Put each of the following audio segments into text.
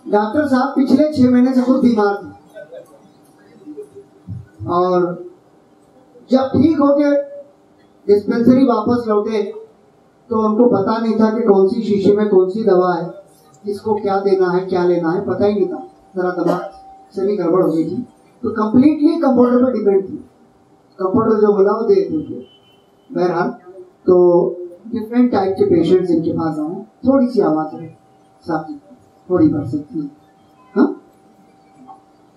Doctor साहब पिछले 6 महीने से खुद बीमार थे और जब ठीक हो के डिस्पेंसरी वापस लौटे तो उनको पता नहीं था कि कौन सी शीशे में कौन सी दवा है, किसको क्या देना है, क्या लेना है, पता ही नहीं था। जरा दवा से भी गड़बड़ हो गई थी तो कंप्लीटली कंपाउंडर पर डिपेंड थी। कंपाउंडर जो बोला वो दे दीजिए। बहरहाल तो डिफरेंट टाइप के पेशेंट्स इनके पास आए। थोड़ी सी आवाज है साथ ही थोड़ी बढ़ सकती है।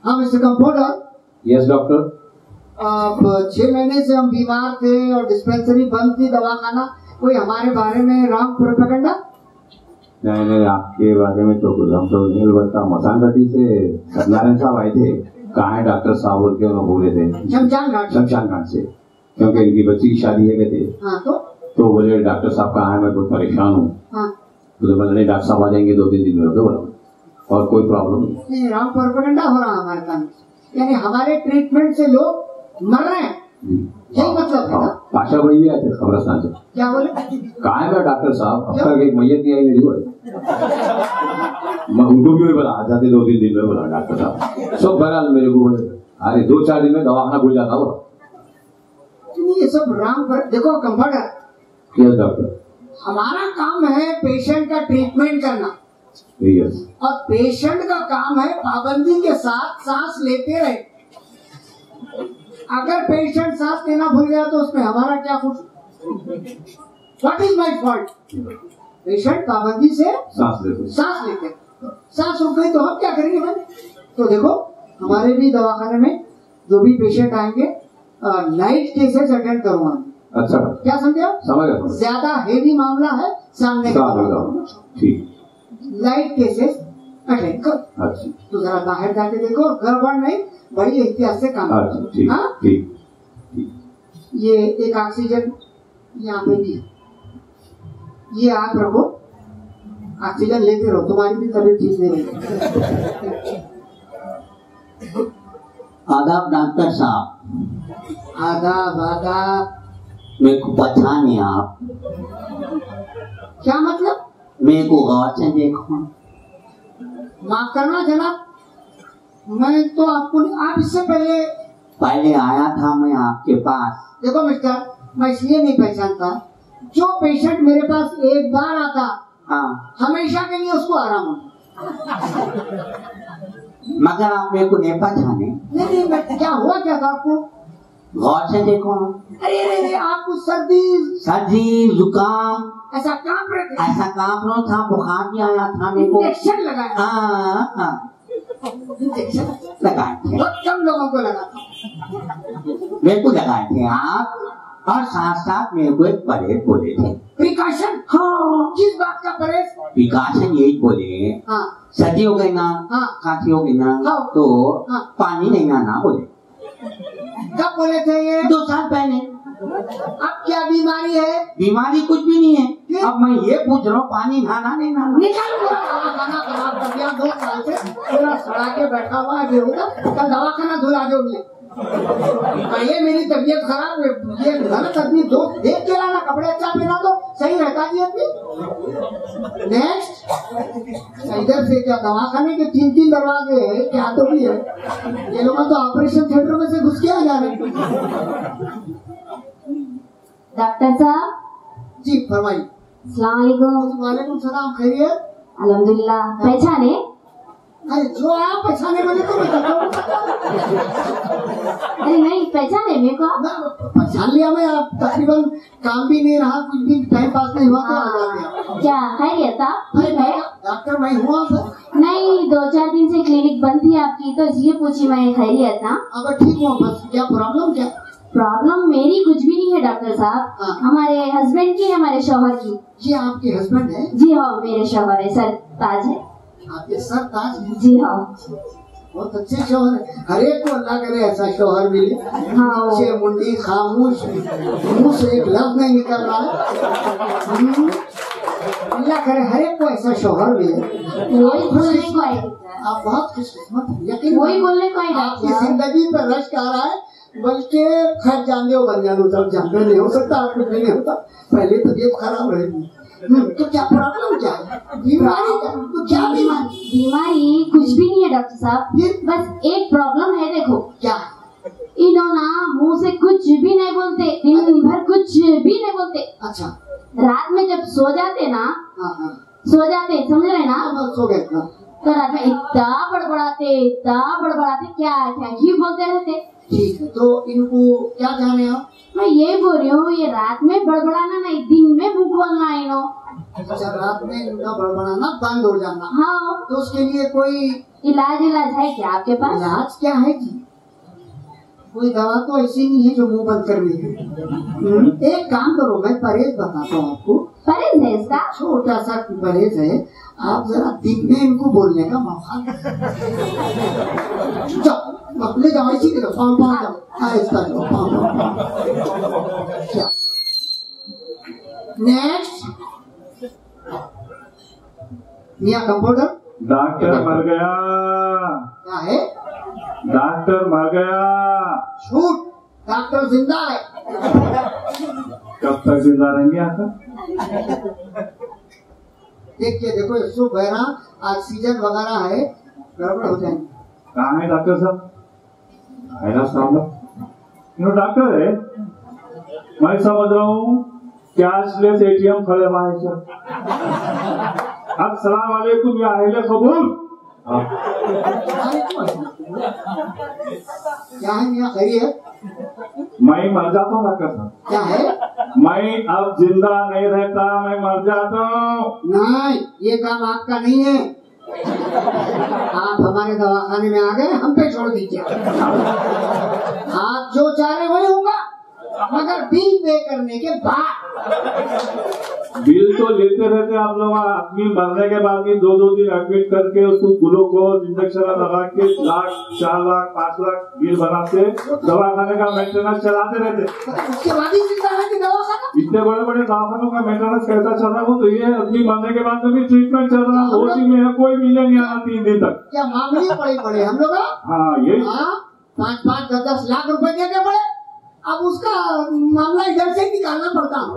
हाँ मिस्टर कंपाउंडर। Yes doctor. अब 6 महीने से हम बीमार थे और डिस्पेंसरी बंद थी, दवाखाना। कोई हमारे बारे में रॉन्ग प्रोपेगेंडा? नहीं, आपके बारे में तो कुछ हम तो नहीं। मसान घाटी से सत्यनारायण साहब आए थे। कहाँ है डॉक्टर साहब बोल के उन्होंने बोले थे शमशान घाट से, क्योंकि इनकी बच्ची की शादी है थे। हाँ, तो बोले डॉक्टर साहब कहाँ है, मैं बहुत परेशान हूँ। हाँ। तो बोले डॉक्टर साहब आ जाएंगे 2-3 दिन में। बोला और कोई प्रॉब्लम नहीं। रॉन्ग प्रोपेगेंडा हो रहा हमारे काम, यानी हमारे ट्रीटमेंट से लोग मर रहे हैं, यही मतलब है ना? पाशा भाई भी आए थे खबरस्तान से। क्या बोले? कहा है डॉक्टर साहब, अब तक एक मैयत नहीं आई मेरी। बोले उनको भी बोला आ जाते 2-3 दिन में। बोला डॉक्टर साहब सब बहरहाल मेरे को बोले अरे 2-4 दिन में दवाखाना खुल जाता। बोला ये सब रॉन्ग। देखो कंपाउंडर। Yes doctor. हमारा काम है पेशेंट का ट्रीटमेंट करना। यस। और पेशेंट का काम है पाबंदी के साथ सांस लेते रहे। अगर पेशेंट सांस लेना भूल गया तो उसमें हमारा क्या कुछ? What is my fault? Patient पाबंदी से सांस लेते, सांस रुक गई तो हम क्या करेंगे भाई? तो देखो हमारे भी दवाखाने में जो भी पेशेंट आएंगे लाइट केसेस अटेंड करवाएंगे। अच्छा, क्या समझे आप? समझ गया। ज्यादा हेवी मामला है सामने ठीक, लाइट केसेस अटेंड करो। अच्छा। तो जरा बाहर जाके देखो, गड़बड़ नहीं, बड़ी एहतियात से काम करो। हाँ? ये एक ऑक्सीजन यहाँ पे भी है, ये आप रखो, ऑक्सीजन लेते रहो, तुम्हारी भी तबीयत ठीक नहीं रहेगी। आदाब डॉक्टर साहब। आदाब आदाब। मेरे को पहचाने आप? क्या मतलब? मेरे को गौर से देखो। माफ करना जनाब, मैं तो आपको आप इससे पहले आया था मैं आपके पास। देखो मिस्टर, मैं इसलिए नहीं पहचानता, जो पेशेंट मेरे पास एक बार आता, हाँ, हमेशा के लिए उसको आराम होता। मगर आप मेरे को नहीं पहचाने। नहीं, क्या हुआ क्या था आपको? गौर से देखो। अरे आपको सर्दी जुकाम ऐसा कांप रहा था, बुखार भी आया था मेरे को। इंजेक्शन लगाया? हाँ, इंजेक्शन लगाए थे। बहुत कम लोगों को लगा था। मेरे को लगाए थे आप, और साथ साथ मेरे को एक परहेज बोले थे। प्रिकॉशन? हाँ। किस बात का परहेज? प्रिकॉशन यही बोले। हाँ। सर्दी हो गई ना, हाँ। खांसी हो गई ना, हाँ। तो हाँ। पानी नहीं आना बोले। कब बोले थे ये? 2 साल पहले। अब क्या बीमारी है? बीमारी कुछ भी नहीं है। अब मैं ये पूछ रहा हूँ, पानी नहाना नहीं नहाना? निकालो खाना खराब कर दिया, 2 साल से पूरा सड़ा के बैठा हुआ है बेहुदा। कल दवाखाना धुला दो मुझे। ये मेरी तबीयत खराब है, ये गलत आदमी दो देख के लाना, कपड़े अच्छा पहना दो, सही रहता जी आदमी। नेक्स्ट, इधर से क्या दवाखाने के 3-3 दरवाजे है, क्या तो भी है। ये लोग तो ऑपरेशन थिएटर में से घुस के आ जा रहे। डॉक्टर साहब जी फरमाइए। अस्सलाम वालेकुम। वालेकुम सलाम, खैरियत? अल्हम्दुलिल्लाह। पहचाने? अरे जो आप पहचाने वाले तो मैं अरे नहीं पहचाने मेरे को? पहचान लिया मैं। आप तकरीबन काम भी नहीं रहा, कुछ भी टाइम पास नहीं हुआ तो आ जाते। क्या खैरियत था? ठीक है डॉक्टर मैं हुआ सर। नहीं, 2-4 दिन से क्लिनिक बंद थी आपकी, तो इसलिए पूछी मैं। खैरियत था? अब ठीक हुआ, बस क्या प्रॉब्लम? क्या प्रॉब्लम मेरी कुछ भी नहीं है डॉक्टर साहब। हाँ। हमारे हस्बैंड की, हमारे शौहर की। जी आपके हस्बैंड है? जी हाँ, मेरे शौहर है, सरताज है। आपके सरताज? जी हाँ। बहुत अच्छे शौहर है, हर एक को अल्लाह करे ऐसा शौहर मिले। हाँ। मुंडी खामोश, मुंह से एक लफ्ज नहीं निकल रहा है। अल्लाह करे हर एक को ऐसा शौहर मिले। वही बोलने को आई। आप बहुत खुशकिस्मत हैं, यकीन वही बोलने को आई। आपकी जिंदगी पर रश्क आ रहा है, बल्कि खैर जान दो बन जानो, तब जानते नहीं हो सकता, आप कुछ भी नहीं होता। पहले तबीयत खराब रहेगी। तो क्या प्रॉब्लम क्या है? बीमारी? तो क्या बीमारी? बीमारी कुछ भी नहीं है डॉक्टर साहब, फिर बस एक प्रॉब्लम है। देखो क्या? इन्होंने मुंह से कुछ भी नहीं बोलते, दिन भर कुछ भी नहीं बोलते। अच्छा। रात में जब सो जाते ना, हाँ, सो जाते, समझ रहे ना, सो गए। तो रात में इतना बड़बड़ाते, क्या ही बोलते रहते। ठीक है, तो इनको क्या जाने आप? मैं ये बोल रही हूँ, ये रात में बड़बड़ाना नहीं, दिन में मुंह बोलना है इनो। अच्छा, रात में इनका बड़बड़ाना बंद हो जाना। हाँ, तो उसके लिए कोई इलाज है क्या आपके पास? इलाज क्या है जी? कोई दवा तो ऐसी नहीं है जो मुंह बंद कर ली। एक काम करो, मैं परहेज बताता हूँ आपको। परहेज है इसका? छोटा सा परहेज है, आप जरा दिन में इनको बोलने का मौका जाओ, ले जाओ, इसी के पाँव जाओ, आहिस्ता जाओ, पाँव। नेक्स्ट, मियां कंपाउंडर। डॉक्टर मर गया। क्या है? डॉक्टर मर गया। झूठ, डॉक्टर जिंदा है। कब तक जिंदा रहेंगे आप? देखिए, देखो, इसको बहरा ऑक्सीजन वगैरह है, गड़बड़ हो जाएंगे। कहाँ है डॉक्टर साहब? है ना साहब? डॉक्टर है, मैं समझ रहा हूँ कैशलेस एटीएम खड़े हुआ है सर। अस्सलाम वालेकुम या अहले कबूल। क्या है मियां, खैरियत? मैं मर जाता हूँ डॉक्टर साहब। क्या है? मैं अब जिंदा नहीं रहता, मैं मर जाता हूँ। नहीं, ये काम आपका नहीं है। आप हमारे दवाखाने में आ गए, हम पे छोड़ दीजिए। आप जो चाह रहे वही होगा, मगर बिल पे करने के बाद। बिल तो लेते रहते आप लोग। आदमी मरने के बाद भी 2-2 दिन एडमिट करके उसको ग्लूकोज इंजेक्शन लगा के 1 लाख 4 लाख 5 लाख बिल बनाते, दवाखाने का मेंटेनेंस चलाते रहते। उसके बाद ही चिंता है कि दवाखाना। इतने बड़े बड़े दवाखानों का मेंटेनेंस कैसा चल रहा हो, तो ये आदमी मरने के बाद भी ट्रीटमेंट चल रहा है। ओसी में है, कोई मिलने नहीं आना 3 दिन तक। क्या मामले पड़े हम लोग? हाँ, ये 5-5, 10-10 लाख रुपए देने पड़े। अब उसका मामला इधर से निकालना पड़ता है।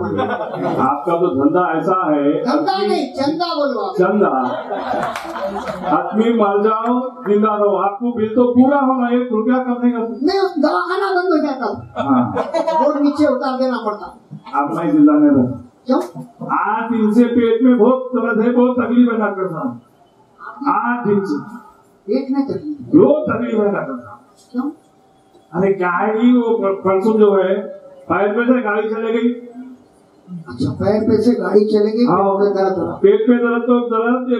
आपका तो धंधा ऐसा है। धंधा नहीं, चंदा बोलो। चंदा। आदमी मर जाओ, जिंदा रहो, आपको बिल तो पूरा होना, 1 रुपया कम नहीं करते। नहीं, उस दवाखाना बंद हो जाता। हाँ, और नीचे उतार देना पड़ता। आप नहीं जिंदा नहीं रहे। क्यों? 8 दिन से पेट में बहुत दर्द है, बहुत तकलीफ है डॉक्टर साहब। 8 दिन से पेट में तकलीफ, बहुत तकलीफ है डॉक्टर साहब। क्यों? अरे क्या है कि वो परसों जो है पैर पे से गाड़ी चले गई। अच्छा, पैर पे से गाड़ी चले गई। हाँ, दर्द हो रहा। पेट में दर्द, तो दर्द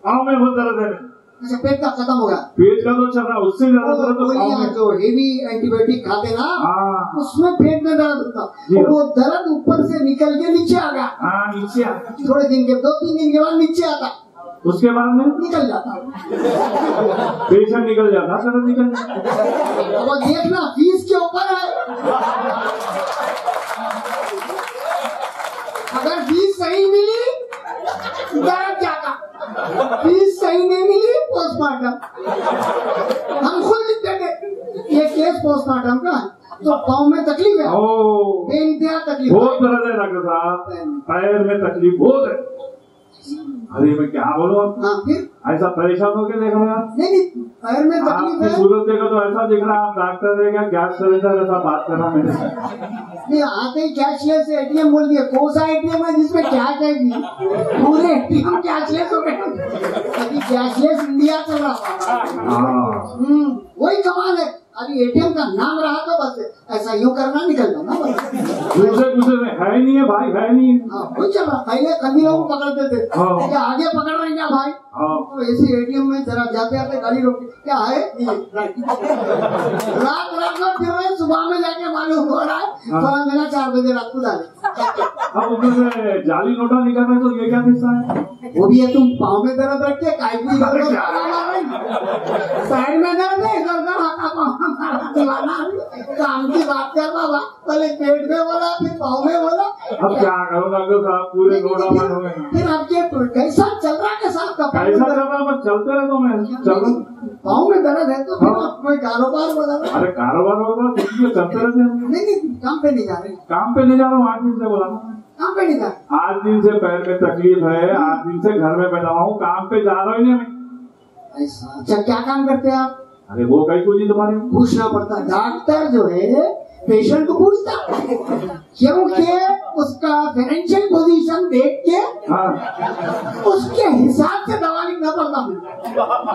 पाँव में बहुत दर्द है। अच्छा, पेट का खत्म हो गया। पेट का तो चल रहा, उससे ज्यादा दर्द तो पाँव में। जो हेवी एंटीबायोटिक खाते ना, हाँ, उसमें पेट में दर्द होता, तो वो दर्द ऊपर से निकल के नीचे आ गया। हाँ, नीचे थोड़े दिन के 2-3 दिन के बाद नीचे आता, उसके बाद में निकल जाता। पेशेंट निकल जाता, दर्द निकल जाता। अब देखना, फीस के ऊपर है। अगर फीस सही मिली दर्द जाता, फीस सही नहीं मिली पोस्टमार्टम। हम खुद लिख देंगे ये केस पोस्टमार्टम का है। तो पाँव में तकलीफ है, बेइंतहा तकलीफ, बहुत दर्द है डॉक्टर साहब, पैर में तकलीफ बहुत है। अरे मैं क्या बोलूं अब? हाँ, फिर ऐसा परेशान होकर देख रहे हैं आप? नहीं, पैर में तकलीफ आपकी है। सूरत देखो तो ऐसा दिख रहा है आप डॉक्टर है क्या, गैस सिलेंडर ऐसा बात कर रहा मेरे से। नहीं, आते ही कैशलेस एटीएम बोल दिया। कौन सा एटीएम है जिसमें कैश है जी? पूरे एटीएम कैशलेस हो गए। अभी कैशलेस इंडिया चल रहा। वही कमाल है। अभी एटीएम का नाम रहा तो बस ऐसा यूं करना, निकल जाना बस। दूसरे है ही नहीं है भाई, है नहीं है। हाँ, वही चल रहा। पहले कमीनों को पकड़ते थे, हाँ। क्या आगे पकड़ रहे हैं क्या भाई? हाँ। तो ऐसे एटीएम में जरा जाते आते गाड़ी रोक, क्या है रात में फिर रहे, सुबह में जाके मालूम हो रहा है तो मेरा 4 बजे रात को डाले। अब उसमें जाली नोटा निकालना, तो ये क्या किस्सा है? वो भी है, तुम पाँव में दर्द रखते साइड में दर्द है, काम की बात कर रहा, पहले पेट में बोला, फिर पाँव में बोला। अब क्या करो डॉक्टर साहब, पूरे नोटा बंद हो गए। फिर आपके कैसा चल रहा है साहब का? कैसा चल रहा, बस चलते रहे तो मैं चलो। पाँव में दर्द है तो फिर आप कोई कारोबार बता रहे? अरे कारोबार होगा, कुछ भी चलते रहते हैं। नहीं, काम पे नहीं जा रहे। काम पे नहीं जा रहा हूँ, 8 दिन से बोला। काम पे नहीं जा रहे। 8 दिन से पैर में तकलीफ है, 8 दिन से घर में बैठा हूँ, काम पे जा रहा ही नहीं। ऐसा, अच्छा क्या काम करते हैं आप? अरे वो कहीं कुछ नहीं तुम्हारे पूछना पड़ता। डॉक्टर जो है पेशेंट को पूछता क्योंकि उसका फाइनेंशियल पोजीशन देख के उसके हिसाब से दवा लिखना पड़ता है।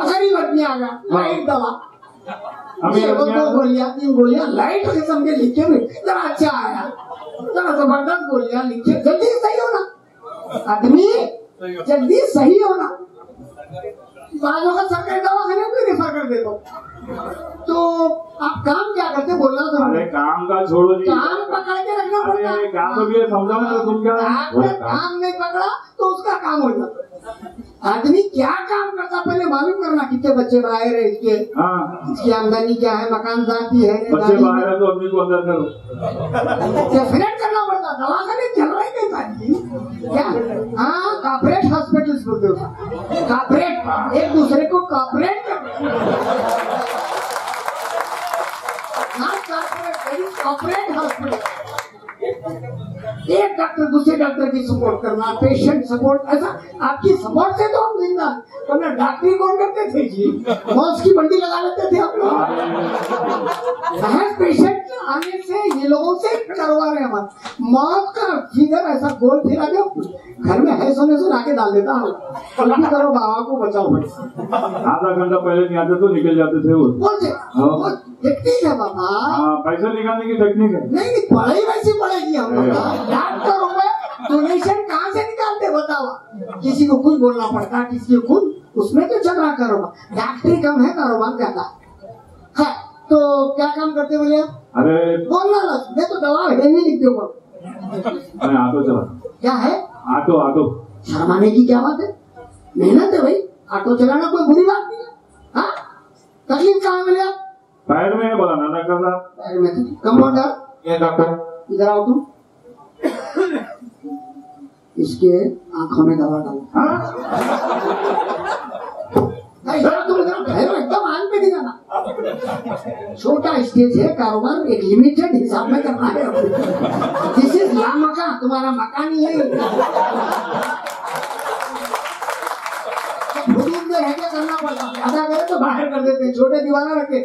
गरीब आदमी आ गया, लाइट दवा, दो गोलियां 3 गोलियां लाइट किस्म के लिखे हुए, जरा अच्छा आया, जरा जबरदस्त गोलियां लिखे, जल्दी सही होना आदमी, जल्दी सही होना। बाजों का सरकारी दवाखाने में रेफर कर देता हूँ। तो आप काम क्या करते बोलना तो? अरे काम का छोड़ो जी, काम पकड़ के रखना पड़ता है। काम तो भी समझाओ ना तुम क्या। आपने काम नहीं पकड़ा तो उसका काम हो जाता। आदमी क्या काम करता पहले मालूम करना, कितने बच्चे बाहर है इसके, इसकी आमदनी क्या है, मकान जाती है, बच्चे बाहर है तो अपने को अंदर करो, डेफिनेट करना पड़ता। दवाखाने चल रहे नहीं था क्या? हाँ, कॉर्पोरेट हॉस्पिटल्स बोलते हो, कॉर्पोरेट, एक दूसरे को कॉर्पोरेट कॉर्पोरेट हॉस्पिटल, एक डॉक्टर दूसरे डॉक्टर की सपोर्ट करना, पेशेंट सपोर्ट, ऐसा आपकी सपोर्ट से तो हम जिंदा, वरना डॉक्टरी कौन करते थे जी? मौत की बंडी लगा लेते थे हम लोग। पेशेंट आने से ये लोगों से करवा रहे हैं, मौत का फिगर ऐसा गोल फिरा दो, घर में है सोने से लाके डाल देता हूँ, उल्टी करो बाबा को बचाओ। आधा घंटा पहले नहीं आते तो निकल जाते थे वो टेक्निक है बाबा, पैसा निकालने की टेक्निक है। नहीं पढ़ाई वैसी पड़ेगी हम लोग। डॉक्टरों में डोनेशन कहाँ से निकालते बताओ? किसी को कुछ बोलना पड़ता, किसी को कुछ, उसमें तो चल रहा कारोबार। डॉक्टरी कम है, कारोबार ज्यादा है। तो क्या काम करते बोले आप? अरे बोलना ना, मैं तो दवा है नहीं लिख दो। मैं ऑटो चला। क्या है? Auto auto. शर्माने की क्या बात है, मेहनत है भाई, ऑटो चलाना कोई बुरी बात नहीं है। हाँ, तकलीफ कहाँ मिले आप? पैर में है, बोला ना डॉक्टर साहब। पैर में। कंपाउंडर, ये डॉक्टर इधर आओ तुम, इसके आंखों में दवा डालो। तुम एकदम आंख पे दिखाना, छोटा स्टेज है, कारोबार एक लिमिटेड हिसाब में करना है। दिस इज ला मकान, तुम्हारा मकान ही है। हुदूद में रह के करना पड़ता, ज्यादा करे तो बाहर कर देते हैं, छोटे दीवाना रखे।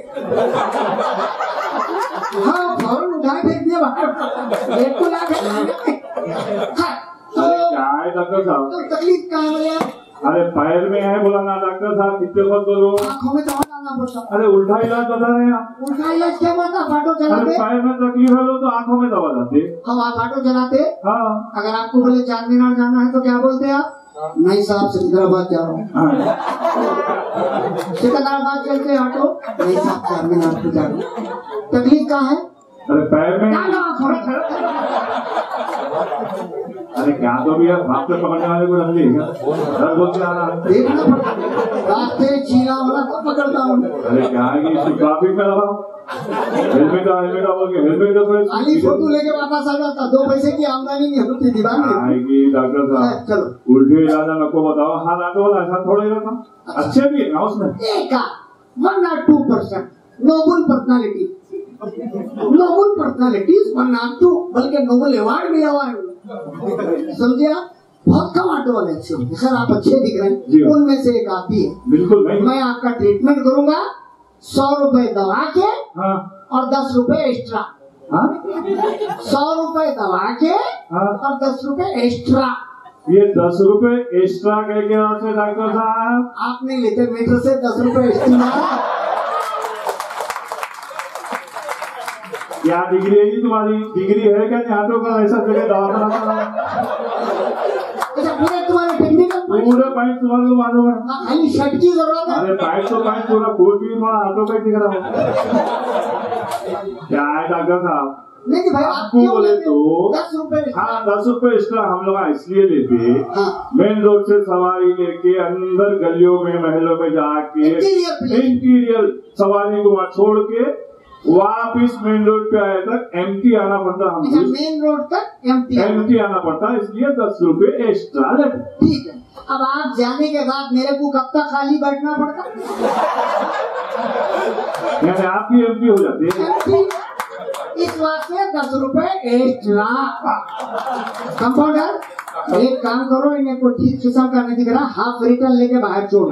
हाँ, फौरन उठाए फेंक दिया बाहर, एक को लाके। डॉक्टर साहब तो तकलीफ कहाँ है? अरे पैर में है, बोला ना डॉक्टर साहब, कितने वक्त बोलो। आँखों में दवा डालना पड़ता। अरे उल्टा इलाज बता रहे हैं आप। उल्टा इलाज क्या बात है? ऑटो अरे चलाते, पैर में तकलीफ है तो आंखों में दवा जाते। हम आप ऑटो चलाते, हाँ, अगर आपको बोले चार मीनार जाना है तो क्या बोलते हैं आप? नहीं साहब, सिकंदराबाद जा रहा हूँ। सिकंदराबाद चलते हैं ऑटो, नहीं साहब चार मीनार पे जा रहा हूँ। तकलीफ कहाँ है? अरे पैर में। अरे क्या तो भी यार, हाथ पे पकड़ने वाले को रख लिया दर्द बोलते आ रहा है, देखना पड़ता, रास्ते चीना वाला तो पकड़ता हूँ। अरे क्या है कि ट्रैफिक में लगा हेलमेट बोल के हेलमेट का खाली फोटो लेके वापस आ जाता, 2 पैसे की आमदनी नहीं होती दीवानी आएगी। डॉक्टर साहब चलो उल्टे इलाज आपको बताओ, हाँ ऑटो वाला ऐसा थोड़ा ही रहता, अच्छे भी है ना उसमें। एक 1 or 2% noble personality, noble personalities 1 or 2, बल्कि नोबल अवार्ड भी हुआ है, समझे आप? बहुत कम ऑटो वाले अच्छे हैं सर, आप अच्छे दिख रहे हैं, उनमें से एक आती है। बिल्कुल नहीं, मैं आपका ट्रीटमेंट करूंगा, 100 रुपए दवा के और 10 रुपए एक्स्ट्रा। 100 रुपए दवा के और 10 रुपए एक्स्ट्रा। ये 10 रुपए एक्स्ट्रा कह के आपसे डॉक्टर साहब आप नहीं लेते मीटर से 10 रुपए एक्स्ट्रा। क्या डिग्री है जी तुम्हारी? डिग्री है क्या ऑटो का ऐसा जगह दवा बनाता? पूरे तुम्हारे टेक्निकल पूरे पाइप तुम्हारे को मालूम है, खाली शर्ट की जरूरत है। अरे पाइप तो पाइप पूरा फूल भी तुम्हारा ऑटो का ही दिख रहा है। क्या है डॉक्टर साहब? नहीं भाई, आपको बोले तो 10 रुपए। हाँ, 10 रुपए एक्स्ट्रा हम लोग इसलिए लेते, मेन रोड से सवारी लेके अंदर गलियों में महलों में जाके इंटीरियर सवारी को वहाँ छोड़ के वापिस मेन रोड पे आए तक एम्प्टी आना पड़ता, हमको मेन रोड तक एम्प्टी आना पड़ता, इसलिए 10 रुपए एक्स्ट्रा लेते। ठीक है, अब आप जाने के बाद मेरे को कब तक खाली बैठना पड़ता? यानी आपकी एम्प्टी हो जाती है, इस वास्ते 10 रुपए एक्स्ट्रा। कंपाउंडर एक काम करो, इन्हें को ठीक किस्म का नहीं दिख रहा, हाफ रिटर्न लेके बाहर छोड़।